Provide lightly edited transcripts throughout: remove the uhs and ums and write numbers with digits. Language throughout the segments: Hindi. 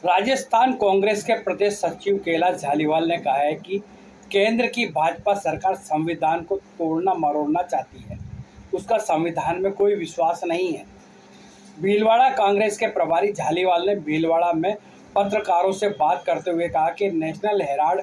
राजस्थान कांग्रेस के प्रदेश सचिव कैलाश झालीवाल ने कहा है कि केंद्र की भाजपा सरकार संविधान को तोड़ना मरोड़ना चाहती है। उसका संविधान में कोई विश्वास नहीं है। भीलवाड़ा कांग्रेस के प्रभारी झालीवाल ने भीलवाड़ा में पत्रकारों से बात करते हुए कहा कि नेशनल हेराल्ड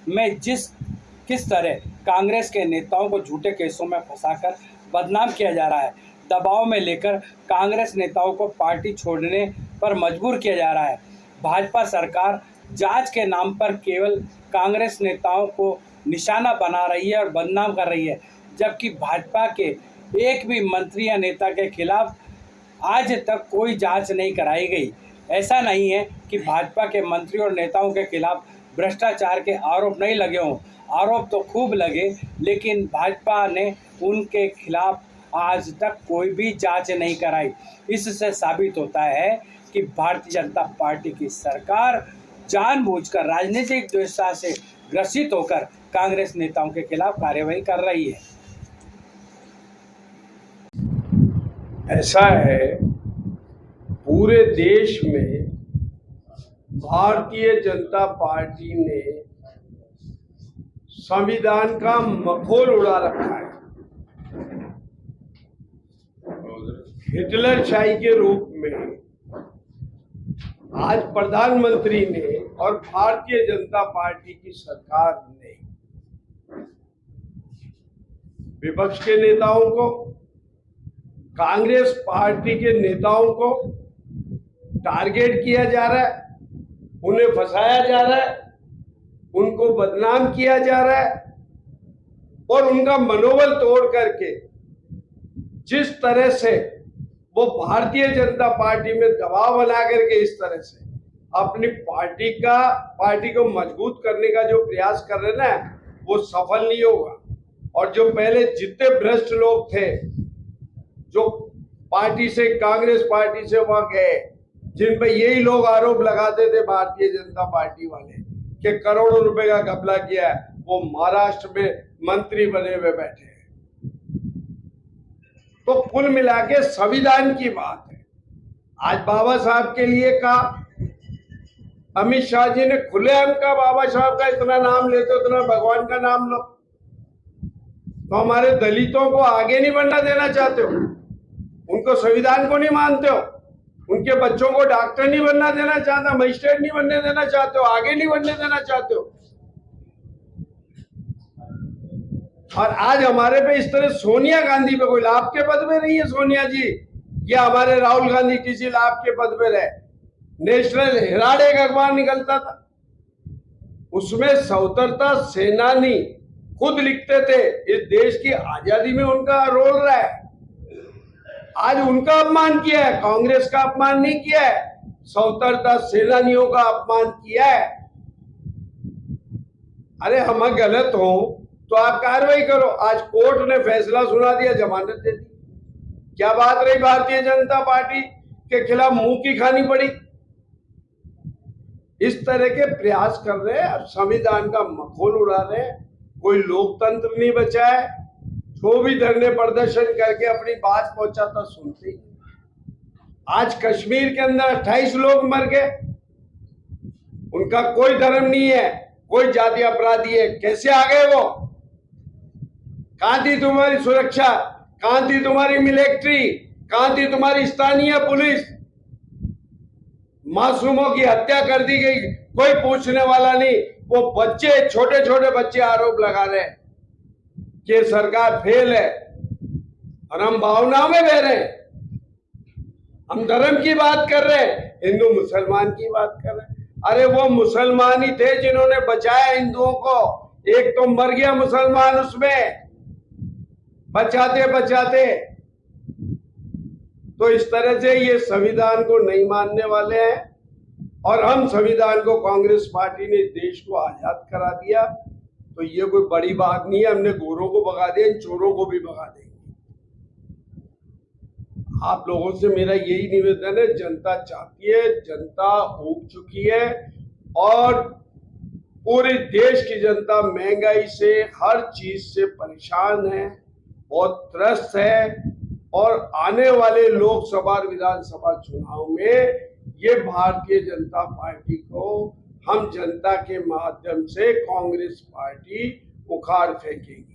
में किस तरह कांग्रेस के नेताओं को झूठे केसों में फंसाकर बदनाम किया जा रहा है, दबाव में लेकर कांग्रेस नेताओं को पार्टी छोड़ने पर मजबूर किया जा रहा है। भाजपा सरकार जांच के नाम पर केवल कांग्रेस नेताओं को निशाना बना रही है और बदनाम कर रही है, जबकि भाजपा के एक भी मंत्री या नेता के खिलाफ आज तक कोई जांच नहीं कराई गई। ऐसा नहीं है कि भाजपा के मंत्री और नेताओं के खिलाफ भ्रष्टाचार के आरोप नहीं लगे हों, आरोप तो खूब लगे, लेकिन भाजपा ने उनके खिलाफ आज तक कोई भी जांच नहीं कराई। इससे साबित होता है कि भारतीय जनता पार्टी की सरकार जानबूझकर राजनीतिक द्वेषता से ग्रसित होकर कांग्रेस नेताओं के खिलाफ कार्रवाई कर रही है। ऐसा है, पूरे देश में भारतीय जनता पार्टी ने संविधान का मखौल उड़ा रखा है। हिटलरशाही के रूप में आज प्रधानमंत्री ने और भारतीय जनता पार्टी की सरकार ने विपक्ष के नेताओं को, कांग्रेस पार्टी के नेताओं को टारगेट किया जा रहा है, उन्हें फंसाया जा रहा है, उनको बदनाम किया जा रहा है और उनका मनोबल तोड़ करके जिस तरह से वो भारतीय जनता पार्टी में दबाव बना करके इस तरह से अपनी पार्टी को मजबूत करने का जो प्रयास कर रहे ना, वो सफल नहीं होगा। और जो पहले जितने भ्रष्ट लोग थे जो पार्टी से, कांग्रेस पार्टी से वहां गए, जिन पे यही लोग आरोप लगाते थे भारतीय जनता पार्टी वाले कि करोड़ों रुपए का घपला किया है, वो महाराष्ट्र में मंत्री बने हुए बैठे हैं। तो कुल मिला के संविधान की बात है। आज बाबा साहब के लिए कहा, अमित शाह जी ने खुलेआम कहा बाबा साहब का इतना नाम लेते हो उतना भगवान का नाम लो। तो हमारे दलितों को आगे नहीं बढ़ना देना चाहते हो, उनको संविधान को नहीं मानते हो, उनके बच्चों को डॉक्टर नहीं बनना देना चाहते, मजिस्ट्रेट नहीं बनने देना चाहते हो, आगे नहीं बढ़ने देना चाहते हो। और आज हमारे पे इस तरह सोनिया गांधी पे कोई लाभ के पद में नहीं है। सोनिया जी या हमारे राहुल गांधी किसी लाभ के पद में रहे। नेशनल हेराल्ड एक अखबार निकलता था, उसमें स्वतंत्रता सेनानी खुद लिखते थे इस देश की आजादी में उनका रोल रहा है। आज उनका अपमान किया है, कांग्रेस का अपमान नहीं किया है, स्वतंत्रता सेनानियों का अपमान किया है। अरे हम गलत हो तो आप कार्रवाई करो। आज कोर्ट ने फैसला सुना दिया, जमानत दे दी। क्या बात रही भारतीय जनता पार्टी के खिलाफ मुंह की खानी पड़ी। इस तरह के प्रयास कर रहे हैं, संविधान का मखौल उड़ा रहे हैं। कोई लोकतंत्र नहीं बचा है। जो भी धरने प्रदर्शन करके अपनी बात पहुंचाता सुनते ही। आज कश्मीर के अंदर 28 लोग मर गए, उनका कोई धर्म नहीं है, कोई जाति अपराधी है, कैसे आ गए वो? कहां थी तुम्हारी सुरक्षा, कहां थी तुम्हारी मिलिट्री, कहां थी तुम्हारी स्थानीय पुलिस? मासूमों की हत्या कर दी गई, कोई पूछने वाला नहीं। वो बच्चे, छोटे छोटे बच्चे आरोप लगा रहे हैं कि सरकार फेल है, और हम भावनाओं में बह रहे हैं। हम धर्म की बात कर रहे हैं, हिंदू मुसलमान की बात कर रहे हैं। अरे वो मुसलमान ही थे जिन्होंने बचाया हिंदुओं को। एक तो मर गया मुसलमान उसमें बचाते बचाते। तो इस तरह से ये संविधान को नहीं मानने वाले हैं, और हम संविधान को, कांग्रेस पार्टी ने देश को आजाद करा दिया, तो ये कोई बड़ी बात नहीं है। हमने गोरों को भगा दिया, इन चोरों को भी भगा देंगे। आप लोगों से मेरा यही निवेदन है, जनता चाहती है, जनता ऊब चुकी है, और पूरे देश की जनता महंगाई से, हर चीज से परेशान है, बहुत त्रस्त है। और आने वाले लोकसभा और विधानसभा चुनाव में ये भारतीय जनता पार्टी को हम जनता के माध्यम से कांग्रेस पार्टी उखाड़ फेंकेगी।